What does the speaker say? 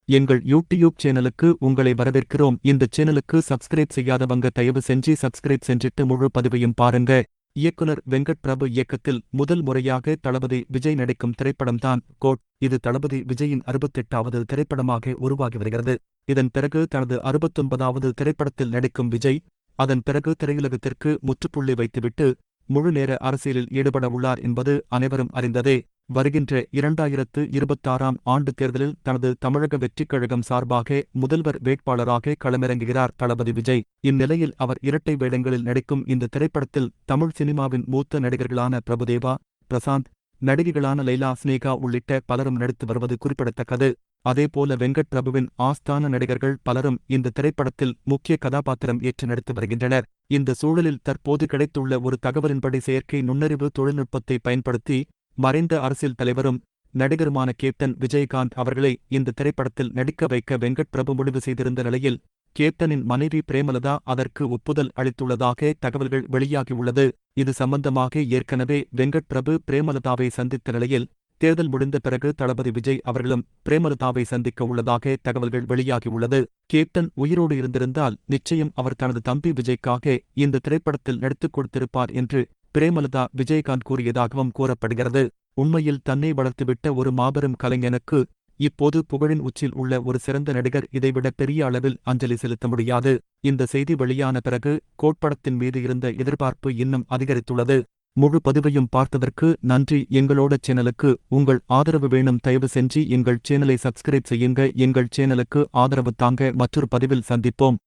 எங்கள் யூடியூப் சேனலுக்கு உங்களை வரவேற்கிறோம். இந்த சேனலுக்கு சப்ஸ்கிரைப் செய்யாதவங்க தயவு செஞ்சு சப்ஸ்கிரைப் செஞ்சிட்டு முழு பதிவையும் பாருங்க. இயக்குனர் வெங்கட் பிரபு இயக்கத்தில் முதல் முறையாக தளபதி விஜய் நடிக்கும் திரைப்படம்தான் கோட். இது தளபதி விஜயின் 68வது திரைப்படமாக உருவாகி வருகிறது. இதன் பிறகு தனது 69வது திரைப்படத்தில் நடிக்கும் விஜய், அதன் பிறகு திரையுலகத்திற்கு முற்றுப்புள்ளி வைத்துவிட்டு முழு நேர அரசியலில் ஈடுபட உள்ளார் என்பது அனைவரும் அறிந்ததே. வருகின்ற 2026ஆம் ஆண்டு தேர்தலில் தனது தமிழக வெற்றிக் கழகம் சார்பாக முதல்வர் வேட்பாளராக களமிறங்குகிறார் தளபதி விஜய். இந்நிலையில் அவர் இரட்டை வேடங்களில் நடிக்கும் இந்த திரைப்படத்தில் தமிழ் சினிமாவின் மூத்த நடிகர்களான பிரபுதேவா, பிரசாந்த், நடிகைகளான லைலா, ஸ்னேகா உள்ளிட்ட பலரும் நடித்து வருவது குறிப்பிடத்தக்கது. அதேபோல வெங்கட் பிரபுவின் ஆஸ்தான நடிகர்கள் பலரும் இந்த திரைப்படத்தில் முக்கிய கதாபாத்திரம் ஏற்று நடித்து வருகின்றனர். இந்த சூழலில் தற்போது கிடைத்துள்ள ஒரு தகவலின்படி செயற்கை நுண்ணறிவு தொழில்நுட்பத்தை பயன்படுத்தி மறைந்த அரசியல் தலைவரும் நடிகருமான கேப்டன் விஜயகாந்த் அவர்களை இந்த திரைப்படத்தில் நடிக்க வைக்க வெங்கட் பிரபு முடிவு செய்திருந்த நிலையில் கேப்டனின் மனைவி பிரேமலதா அதற்கு ஒப்புதல் அளித்துள்ளதாக தகவல்கள் வெளியாகியுள்ளது. இது சம்பந்தமாக ஏற்கனவே வெங்கட் பிரபு பிரேமலதாவை சந்தித்த நிலையில் தேர்தல் முடிந்த பிறகு தளபதி விஜய் அவர்களும் பிரேமலதாவை சந்திக்க உள்ளதாக தகவல்கள் வெளியாகியுள்ளது. கேப்டன் உயிரோடு இருந்திருந்தால் நிச்சயம் அவர் தனது தம்பி விஜய்க்காக இந்த திரைப்படத்தில் நடித்துக் கொடுத்திருப்பார் என்று பிரேமலதா விஜயகாந்த் கூறியதாகவும் கூறப்படுகிறது. உண்மையில் தன்னை வளர்த்துவிட்ட ஒரு மாபெரும் கலைஞனுக்கு இப்போது புகழின் உச்சில் உள்ள ஒரு சிறந்த நடிகர் இதைவிட பெரிய அளவில் அஞ்சலி செலுத்த முடியாது. இந்த செய்தி வெளியான பிறகு கோட்படத்தின் மீது இருந்த எதிர்பார்ப்பு இன்னும் அதிகரித்துள்ளது. முழு பதிவையும் பார்த்ததற்கு நன்றி. எங்களோட சேனலுக்கு உங்கள் ஆதரவு வேணும். தயவு செஞ்சு எங்கள் சேனலை சப்ஸ்கிரைப் செய்யுங்க. எங்கள் சேனலுக்கு ஆதரவு தாங்க. மற்றொரு பதிவில் சந்திப்போம்.